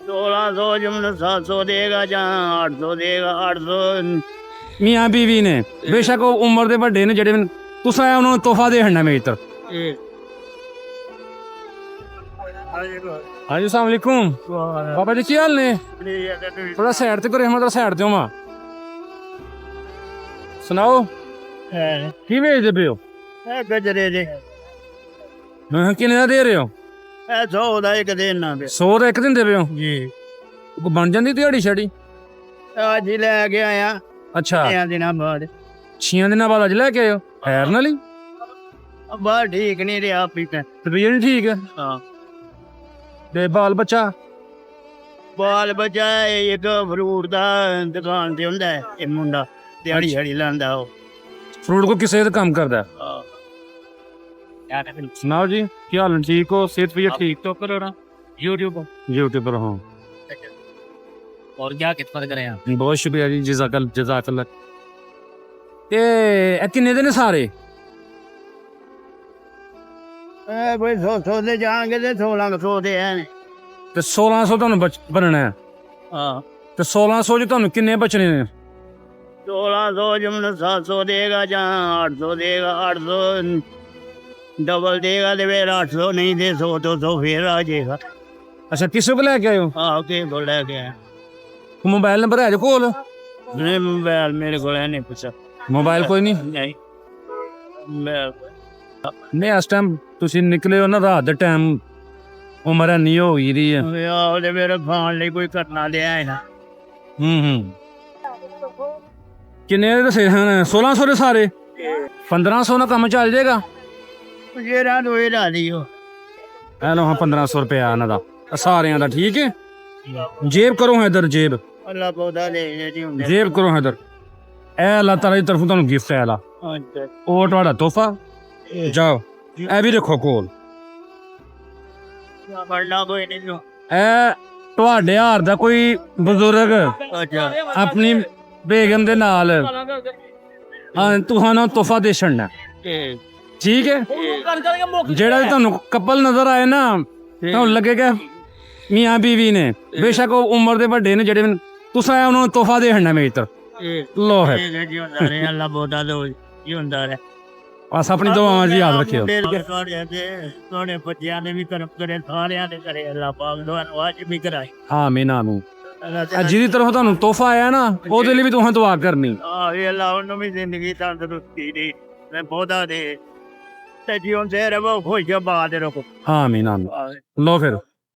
1600 जमन 700 देगा जहाँ 800 देगा 800 ਮੀਆਂ ਬੀਵੀ ਨੇ ਬੇਸ਼ੱਕ ਉਹ ਉਮਰ ਦੇ ਵੱਡੇ ਨੇ ਜਿਹੜੇ ਤੁਸੀਂ ਉਹਨਾਂ ਨੂੰ ਤੋਹਫਾ ਦੇ ਹੰਨਾ ਮੇਰੇ ਤਰ ਹਾਂਜੀ ਅਸਲਾਮ ਵਾਲੇਕੁਮ ਬਾਬਾ ਜੀ ਕੀ ਹਾਲ ਨੇ ਥੋੜਾ ਸਾਈਡ ਤੇ ਕਰੋ ਹਮਾਰਾ ਸਾਈਡ ਤੇ ਹੋਵਾਂ ਸੁਣਾਓ ਕੀ ਵੇਚਦੇ ਪਏ ਹੋ गजरे दे ਹਾਂ ਕਿੰਨੇ ਦਾ ਦੇ ਰਹੇ ਹੋ 100 ਦਾ ਇੱਕ ਦਿਨ ਨਾ 100 ਦਾ ਇੱਕ ਦਿਨ ਦੇ ਪਏ ਹੋ ਜੀ ਕੋਈ ਬਣ ਜਾਂਦੀ ਦਿਹਾੜੀ ਛੜੀ ਅੱਜ ਹੀ ਲੈ ਕੇ ਆਇਆ ਅੱਛਾ 6 ਦਿਨਾਂ ਬਾਅਦ 6 ਦਿਨਾਂ ਬਾਅਦ ਅੱਜ ਲੈ ਕੇ ਆਇਓ ਖੈਰ ਨਾਲ ਹੀ ਬਾਹਰ ਠੀਕ ਨਹੀਂ ਰਿਹਾ ਪੀਤਾ ਤਬੀਅਤ ਨਹੀਂ ਠੀਕ ਹੈ ਹਾਂ ਤੇ ਬਾਲ ਬੱਚਾ ਬਾਲ ਬੱਚਾ ਇੱਕ ਫਰੂਟ ਦਾ ਦੁਕਾਨ ਤੇ ਹੁੰਦਾ ਹੈ ਇਹ ਮੁੰਡਾ ਦਿਹਾੜੀ ਛੜੀ ਲਾਂਦਾ ਉਹ ਫਰੂਟ ਕੋ ਕਿਸੇ ਦਾ ਕੰਮ ਕਰਦਾ ਸੁਣਾਓ ਜੀ ਕੀ ਹਾਲ ਹੈ ਠੀਕ ਹੋ ਸਿਹਤ ਵੀ ਠੀਕ तो करो ना यूट्यूब YouTube पर ਹਾਂ और क्या कितना करें आप ਬਹੁਤ ਸ਼ੁਕਰੀਆ ਜੀ ਜਜ਼ਾਕੱਲਾ ਤੇ ਇਹ ਕਿੰਨੇ ਦਿਨ ਸਾਰੇ कोई 100 दे जाएंगे तो 1600 दे हैं ਤੇ 1600 ਤੁਹਾਨੂੰ ਬਣਨਾ ਹੈ हाँ ਤੇ 1600 ਚ ਤੁਹਾਨੂੰ ਕਿੰਨੇ ਬਚਣੇ ਨੇ 1600 जमन 700 देगा जहाँ 800 देगा 800 डबल देगा तो फिर 800 नहीं दे 100 तो 100 फिर आ जाएगा ਅੱਛਾ ਕਿਸੇ ਕੋ ਲੈ ਕੇ ਆਇਓ हाँ के बोल रहा क्या ਮੋਬਾਈਲ ਨੰਬਰ ਹੈ ਜੇ ਕੋਲ नहीं मोबाइल मेरे को है नहीं पूछा ਮੋਬਾਈਲ ਕੋਈ ਨਹੀਂ नहीं मैं ਨਹੀਂ ਇਸ ਟਾਈਮ ਤੁਸੀਂ ਨਿਕਲੇ ਹੋ ਨਾ ਰਾਤ ਦੇ ਟਾਈਮ ਉਮਰ ਨਹੀਂ ਹੋ ਗਈ ਦੀ ਹੈ ਉਹਦੇ ਮੇਰੇ ਖਾਣ ਲਈ ਕੋਈ ਕਰਨਾ ਲਿਆ ਹੈ ਨਾ ਹੂੰ ਕਿੰਨੇ ਦੇ ਦੱਸੇ ਹਨ 1600 ਦੇ ਸਾਰੇ 1500 ਨਾਲ ਕੰਮ ਚੱਲ ਜਾਏਗਾ ਜਿਹੜਾ ਨੂੰ ਇਹ ਲਾ ਦਿਓ ਇਹ ਲਓ ਹਾਂ 1500 ਰੁਪਇਆ ਇਹਨਾਂ ਦਾ ਆਹ ਸਾਰਿਆਂ ਦਾ ਠੀਕ ਹੈ ਜੇਬ ਕਰੋ ਇਧਰ ਜੇਬ ਅੱਲਾ ਪੌਦਾ ਲੈ ਜੀ ਹੁੰਦੇ ਜੇਬ ਕਰੋ ਇਧਰ ਇਹ ਅੱਲਾਹ ਤਾਲਾ ਦੀ ਤਰਫੋਂ ਤੁਹਾਨੂੰ ਗਿਫਟ ਹੈ ਲਾ ਅੱਛਾ ਉਹ ਤੁਹਾਡਾ ਤੋਹਫਾ ਜਾਓ ਇਹ ਵੀ ਰੱਖੋ ਕੋਲ ਪੜਨਾ ਕੋਈ ਨਹੀਂ ਜੋ ਇਹ ਤੁਹਾਡੇ ਹਾਰ ਦਾ ਕੋਈ ਬਜ਼ੁਰਗ ਅੱਛਾ ਆਪਣੀ ਬੇਗਮ ਦੇ ਨਾਲ ਤੁਹਾਨੂੰ ਤੋਹਫਾ ਦੇ ਛੱਡਣਾ ਇਹ ਠੀਕ ਹੈ ਜਿਹੜਾ ਵੀ ਤੁਹਾਨੂੰ ਕਪਲ ਨਜ਼ਰ ਆਏ ਨਾ ਤੁਹਾਨੂੰ ਲੱਗੇਗਾ ਮੀਆਂ ਬੀਵੀ ਨੇ ਬੇਸ਼ੱਕ ਉਹ ਉਮਰ ਦੇ ਵੱਡੇ ਨੇ ਜਿਹੜੇ ਤੁਸੀਂ ਉਹਨਾਂ ਨੂੰ ਤੋਹਫਾ ਦੇ ਹੰਨਾ ਮੇਰੇ ਤਰ ਲੋ ਹੈ ਜੀ ਹੁੰਦਾ ਰਹੇ ਅੱਲਾ ਪੌਦਾ ਦੋ ਜੀ ਹੁੰਦਾ ਰਹੇ ਬਸ ਆਪਣੀ ਦੁਆਵਾਂ ਦੀ ਯਾਦ ਰੱਖਿਓ ਤੁਹਾਡੇ ਬੱਚਿਆਂ ਨੇ ਵੀ ਕਰਮ ਕਰੇ ਸਾਰਿਆਂ ਦੇ ਕਰੇ ਅੱਲਾ ਪਾਕ ਦੁਆ ਅੱਜ ਵੀ ਕਰਾਏ ਆਮੀਨ ਆਮੀਨ ਜਿਹਦੀ ਤਰਫੋਂ ਤੁਹਾਨੂੰ ਤੋਹਫਾ ਆਇਆ ਨਾ ਉਹਦੇ ਲਈ ਵੀ ਤੁਸੀਂ ਦੁਆ ਕਰਨੀ ਇਹ ਅੱਲਾ ਉਹਨੂੰ ਵੀ ਜ਼ਿੰਦਗੀ ਤੰਦਰੁਸਤੀ ਦੇ ਮੈਂ ਪੌਦਾ ਦੇ ਤੇ ਜੀਵਨ ਦੇ ਰਵੋ ਖੁਸ਼ ਬਾਦ ਰੱਖੋ ਆਮੀਨ ਆਮੀਨ ਲੋ ਫਿਰ